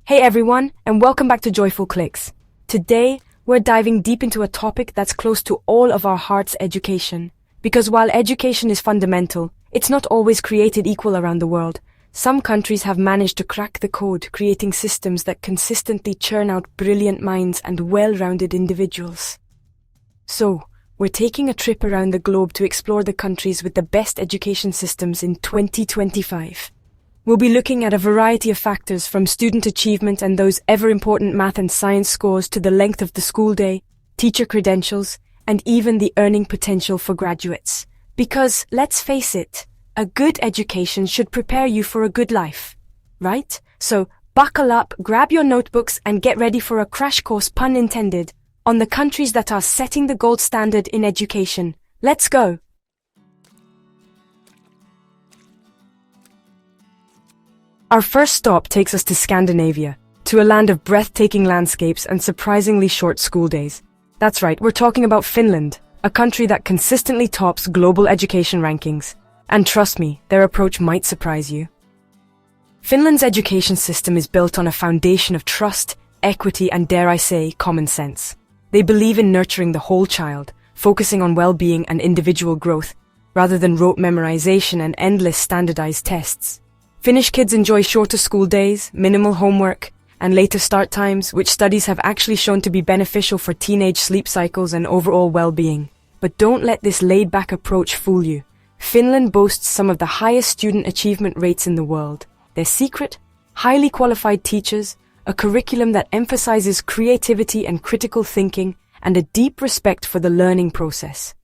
Hey everyone, and welcome back to Joyful Clicks. Today, we're diving deep into a topic that's close to all of our hearts: education. Because while education is fundamental, it's not always created equal around the world. Some countries have managed to crack the code, creating systems that consistently churn out brilliant minds and well-rounded individuals. So, we're taking a trip around the globe to explore the countries with the best education systems in 2025. We'll be looking at a variety of factors, from student achievement and those ever-important math and science scores to the length of the school day, teacher credentials, and even the earning potential for graduates. Because, let's face it, a good education should prepare you for a good life, right? So, buckle up, grab your notebooks, and get ready for a crash course, pun intended, on the countries that are setting the gold standard in education. Let's go! Our first stop takes us to Scandinavia, to a land of breathtaking landscapes and surprisingly short school days. That's right, we're talking about Finland, a country that consistently tops global education rankings. And trust me, their approach might surprise you. Finland's education system is built on a foundation of trust, equity, and, dare I say, common sense. They believe in nurturing the whole child, focusing on well-being and individual growth, rather than rote memorization and endless standardized tests. Finnish kids enjoy shorter school days, minimal homework, and later start times, which studies have actually shown to be beneficial for teenage sleep cycles and overall well-being. But don't let this laid-back approach fool you. Finland boasts some of the highest student achievement rates in the world. Their secret? Highly qualified teachers, a curriculum that emphasizes creativity and critical thinking, and a deep respect for the learning process.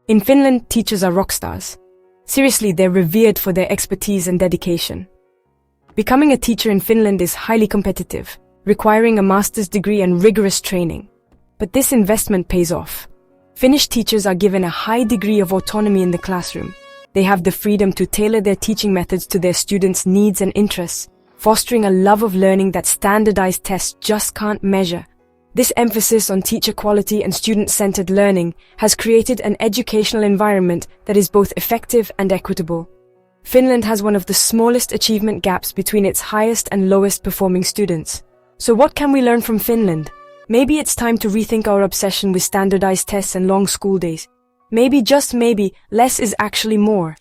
In Finland, teachers are rock stars. Seriously, they're revered for their expertise and dedication. Becoming a teacher in Finland is highly competitive, requiring a master's degree and rigorous training. But this investment pays off. Finnish teachers are given a high degree of autonomy in the classroom. They have the freedom to tailor their teaching methods to their students' needs and interests, fostering a love of learning that standardized tests just can't measure. This emphasis on teacher quality and student-centered learning has created an educational environment that is both effective and equitable. Finland has one of the smallest achievement gaps between its highest and lowest performing students. So what can we learn from Finland? Maybe it's time to rethink our obsession with standardized tests and long school days. Maybe, just maybe, less is actually more.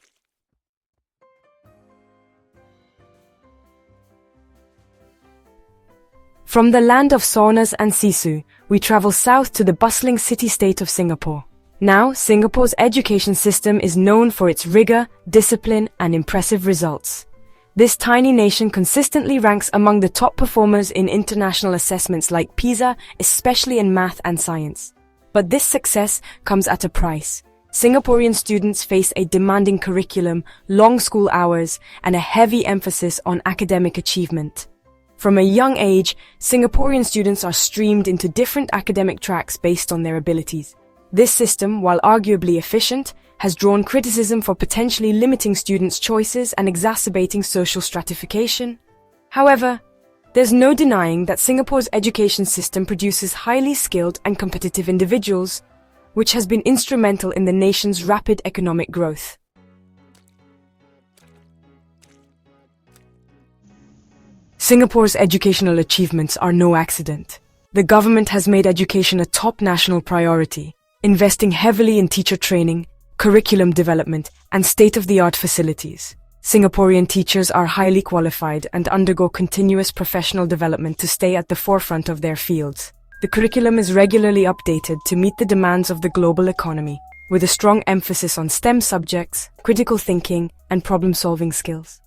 From the land of saunas and sisu, we travel south to the bustling city-state of Singapore. Now, Singapore's education system is known for its rigor, discipline, and impressive results. This tiny nation consistently ranks among the top performers in international assessments like PISA, especially in math and science. But this success comes at a price. Singaporean students face a demanding curriculum, long school hours, and a heavy emphasis on academic achievement. From a young age, Singaporean students are streamed into different academic tracks based on their abilities. This system, while arguably efficient, has drawn criticism for potentially limiting students' choices and exacerbating social stratification. However, there's no denying that Singapore's education system produces highly skilled and competitive individuals, which has been instrumental in the nation's rapid economic growth. Singapore's educational achievements are no accident. The government has made education a top national priority, investing heavily in teacher training, curriculum development, and state-of-the-art facilities. Singaporean teachers are highly qualified and undergo continuous professional development to stay at the forefront of their fields. The curriculum is regularly updated to meet the demands of the global economy, with a strong emphasis on STEM subjects, critical thinking, and problem-solving skills.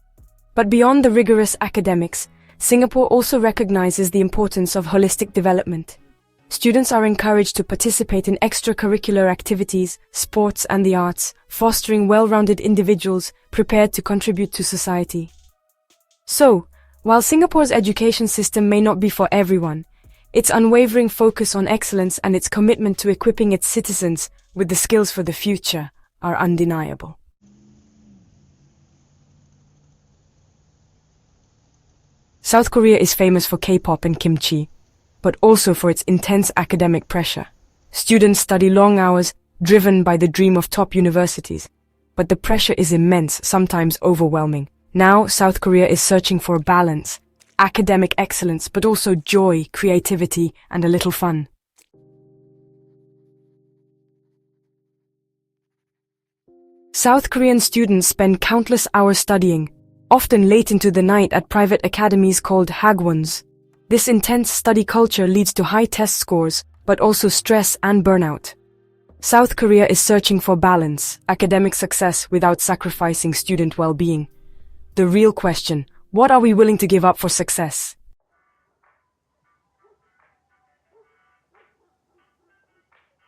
But beyond the rigorous academics, Singapore also recognizes the importance of holistic development. Students are encouraged to participate in extracurricular activities, sports, and the arts, fostering well-rounded individuals prepared to contribute to society. So, while Singapore's education system may not be for everyone, its unwavering focus on excellence and its commitment to equipping its citizens with the skills for the future are undeniable. South Korea is famous for K-pop and kimchi, but also for its intense academic pressure. Students study long hours, driven by the dream of top universities. but the pressure is immense, sometimes overwhelming. Now, South Korea is searching for balance, academic excellence, but also joy, creativity, and a little fun. South Korean students spend countless hours studying, often late into the night at private academies called hagwons. This intense study culture leads to high test scores, but also stress and burnout. South Korea is searching for balance, academic success without sacrificing student well-being. The real question, what are we willing to give up for success?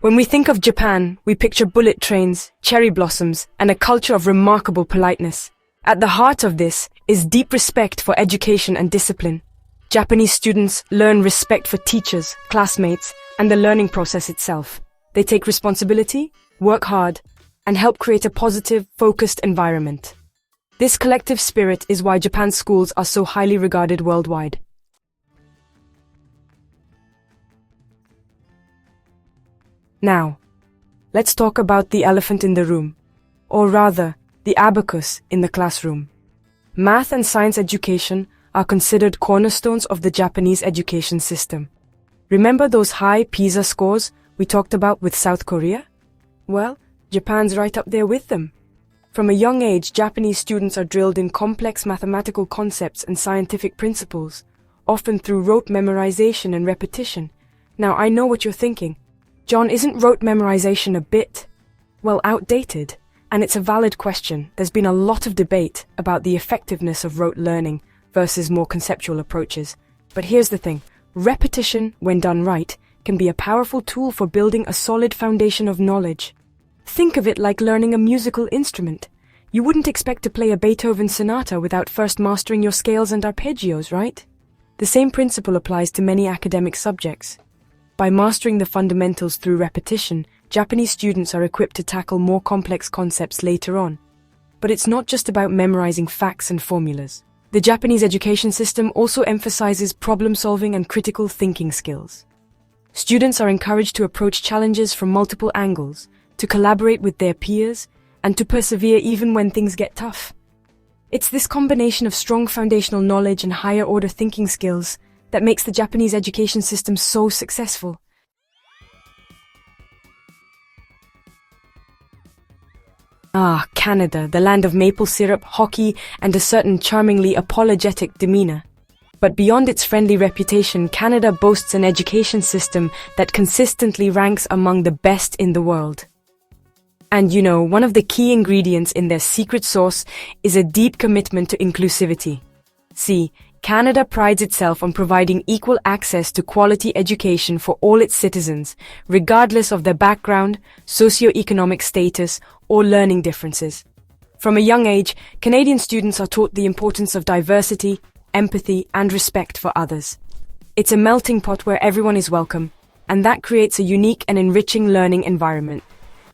When we think of Japan, we picture bullet trains, cherry blossoms, and a culture of remarkable politeness. At the heart of this is deep respect for education and discipline. Japanese students learn respect for teachers, classmates, and the learning process itself. They take responsibility, work hard, and help create a positive, focused environment. This collective spirit is why Japan's schools are so highly regarded worldwide. Now, let's talk about the elephant in the room, or rather, the abacus in the classroom. Math and science education are considered cornerstones of the Japanese education system. Remember those high PISA scores we talked about with South Korea? Well, Japan's right up there with them. From a young age, Japanese students are drilled in complex mathematical concepts and scientific principles, often through rote memorization and repetition. Now, I know what you're thinking. John, isn't rote memorization a bit, well, outdated? And it's a valid question. There's been a lot of debate about the effectiveness of rote learning versus more conceptual approaches. But here's the thing. Repetition, when done right, can be a powerful tool for building a solid foundation of knowledge. Think of it like learning a musical instrument. You wouldn't expect to play a Beethoven sonata without first mastering your scales and arpeggios, right? The same principle applies to many academic subjects. By mastering the fundamentals through repetition, Japanese students are equipped to tackle more complex concepts later on. But it's not just about memorizing facts and formulas. The Japanese education system also emphasizes problem-solving and critical thinking skills. Students are encouraged to approach challenges from multiple angles, to collaborate with their peers, and to persevere even when things get tough. It's this combination of strong foundational knowledge and higher-order thinking skills that makes the Japanese education system so successful. Ah, Canada, the land of maple syrup, hockey, and a certain charmingly apologetic demeanor. But beyond its friendly reputation, Canada boasts an education system that consistently ranks among the best in the world. And you know, one of the key ingredients in their secret sauce is a deep commitment to inclusivity. See, Canada prides itself on providing equal access to quality education for all its citizens, regardless of their background, socioeconomic status, or learning differences. From a young age, Canadian students are taught the importance of diversity, empathy, and respect for others. It's a melting pot where everyone is welcome, and that creates a unique and enriching learning environment.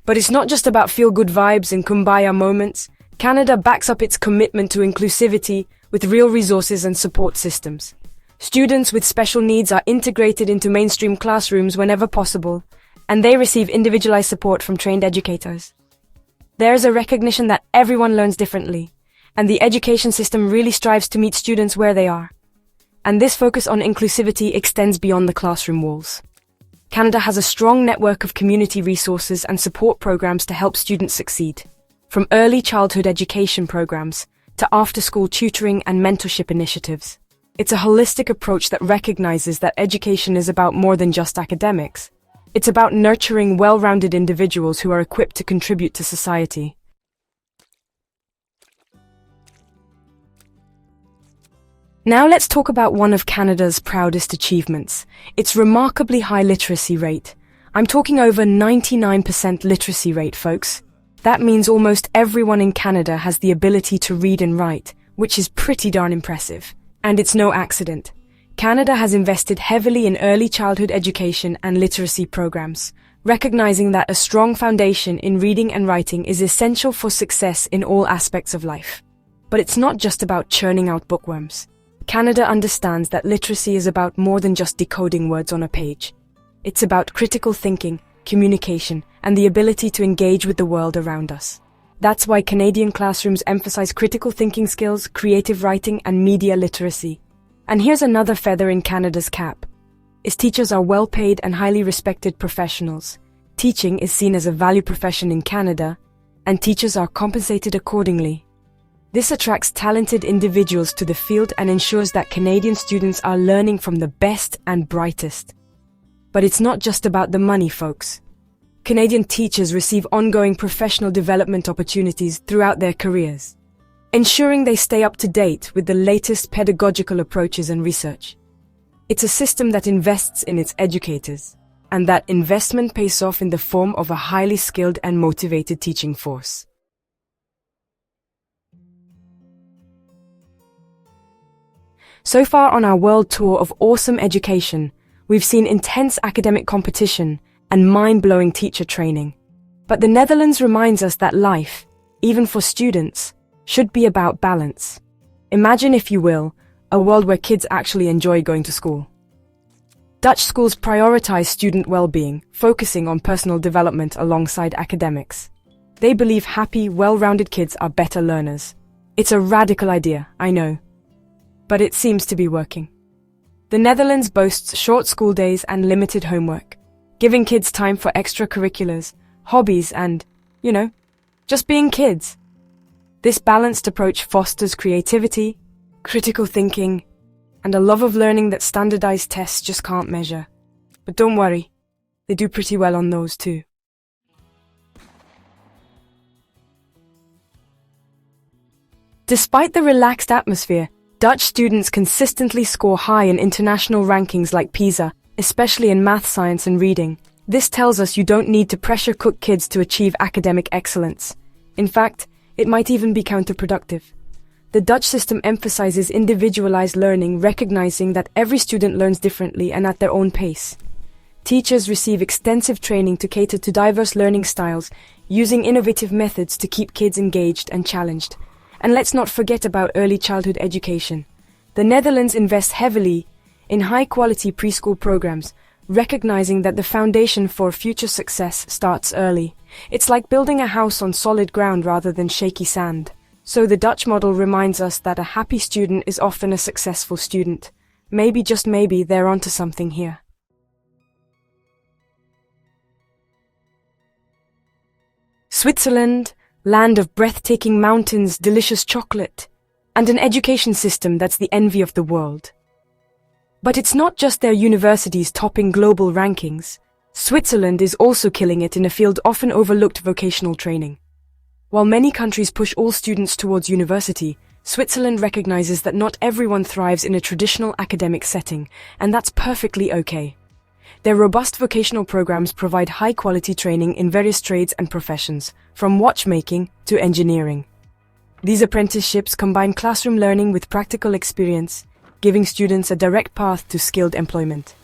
But it's not just about feel-good vibes and kumbaya moments. Canada backs up its commitment to inclusivity with real resources and support systems. Students with special needs are integrated into mainstream classrooms whenever possible, and they receive individualized support from trained educators. There is a recognition that everyone learns differently, and the education system really strives to meet students where they are. And this focus on inclusivity extends beyond the classroom walls. Canada has a strong network of community resources and support programs to help students succeed. From early childhood education programs to after-school tutoring and mentorship initiatives. It's a holistic approach that recognizes that education is about more than just academics. It's about nurturing well-rounded individuals who are equipped to contribute to society. Now let's talk about one of Canada's proudest achievements, its remarkably high literacy rate. I'm talking over 99% literacy rate, folks. That means almost everyone in Canada has the ability to read and write, which is pretty darn impressive. And it's no accident. Canada has invested heavily in early childhood education and literacy programs, recognizing that a strong foundation in reading and writing is essential for success in all aspects of life. But it's not just about churning out bookworms. Canada understands that literacy is about more than just decoding words on a page. It's about critical thinking, communication, and the ability to engage with the world around us. That's why Canadian classrooms emphasize critical thinking skills, creative writing, and media literacy. And here's another feather in Canada's cap. Its teachers are well-paid and highly respected professionals. Teaching is seen as a valued profession in Canada, and teachers are compensated accordingly. This attracts talented individuals to the field and ensures that Canadian students are learning from the best and brightest. But it's not just about the money, folks. Canadian teachers receive ongoing professional development opportunities throughout their careers, ensuring they stay up to date with the latest pedagogical approaches and research. It's a system that invests in its educators, and that investment pays off in the form of a highly skilled and motivated teaching force. So far on our world tour of awesome education, we've seen intense academic competition and mind-blowing teacher training. But the Netherlands reminds us that life, even for students, should be about balance. Imagine, if you will, a world where kids actually enjoy going to school. Dutch schools prioritize student well-being, focusing on personal development alongside academics. They believe happy, well-rounded kids are better learners. It's a radical idea, I know. But it seems to be working. The Netherlands boasts short school days and limited homework, giving kids time for extracurriculars, hobbies, and, just being kids. This balanced approach fosters creativity, critical thinking, and a love of learning that standardized tests just can't measure. But don't worry, they do pretty well on those too. Despite the relaxed atmosphere, Dutch students consistently score high in international rankings like PISA, especially in math, science, and reading. This tells us you don't need to pressure cook kids to achieve academic excellence. In fact, it might even be counterproductive. The Dutch system emphasizes individualized learning, recognizing that every student learns differently and at their own pace. Teachers receive extensive training to cater to diverse learning styles, using innovative methods to keep kids engaged and challenged. And let's not forget about early childhood education. The Netherlands invests heavily in high-quality preschool programs, recognizing that the foundation for future success starts early. It's like building a house on solid ground rather than shaky sand. So the Dutch model reminds us that a happy student is often a successful student. Maybe, just maybe, they're onto something here. Switzerland, land of breathtaking mountains, delicious chocolate, and an education system that's the envy of the world. But it's not just their universities topping global rankings. Switzerland is also killing it in a field often overlooked: vocational training. While many countries push all students towards university, Switzerland recognizes that not everyone thrives in a traditional academic setting, and that's perfectly okay. Their robust vocational programs provide high-quality training in various trades and professions, from watchmaking to engineering. These apprenticeships combine classroom learning with practical experience, giving students a direct path to skilled employment.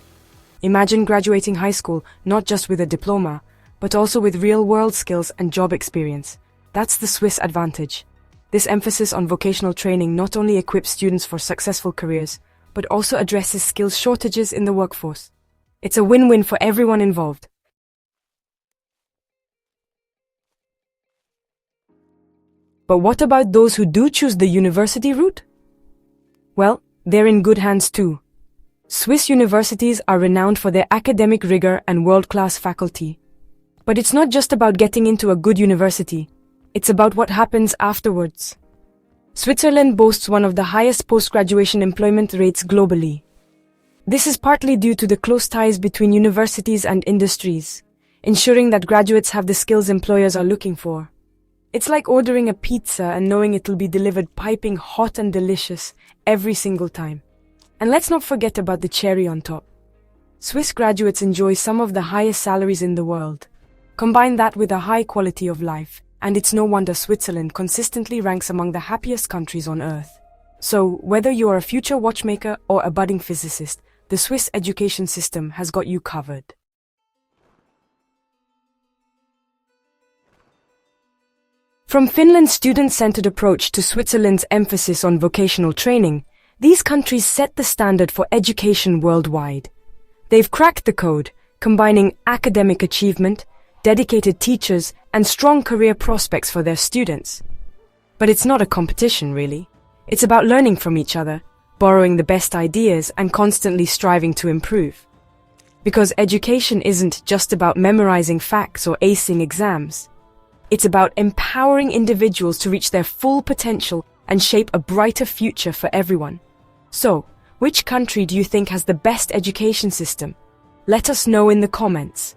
Imagine graduating high school not just with a diploma, but also with real-world skills and job experience. That's the Swiss advantage. This emphasis on vocational training not only equips students for successful careers, but also addresses skills shortages in the workforce. It's a win-win for everyone involved. But what about those who do choose the university route? Well, they're in good hands too. Swiss universities are renowned for their academic rigor and world-class faculty. But it's not just about getting into a good university. It's about what happens afterwards. Switzerland boasts one of the highest post-graduation employment rates globally. This is partly due to the close ties between universities and industries, ensuring that graduates have the skills employers are looking for. It's like ordering a pizza and knowing it'll be delivered piping hot and delicious every single time. And let's not forget about the cherry on top. Swiss graduates enjoy some of the highest salaries in the world. Combine that with a high quality of life, and it's no wonder Switzerland consistently ranks among the happiest countries on earth. So, whether you are a future watchmaker or a budding physicist, the Swiss education system has got you covered. From Finland's student-centered approach to Switzerland's emphasis on vocational training, these countries set the standard for education worldwide. They've cracked the code, combining academic achievement, dedicated teachers, and strong career prospects for their students. But it's not a competition, really. It's about learning from each other, borrowing the best ideas, and constantly striving to improve. Because education isn't just about memorizing facts or acing exams. It's about empowering individuals to reach their full potential and shape a brighter future for everyone. So, which country do you think has the best education system? Let us know in the comments.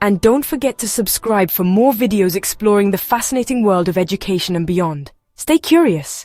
And don't forget to subscribe for more videos exploring the fascinating world of education and beyond. Stay curious.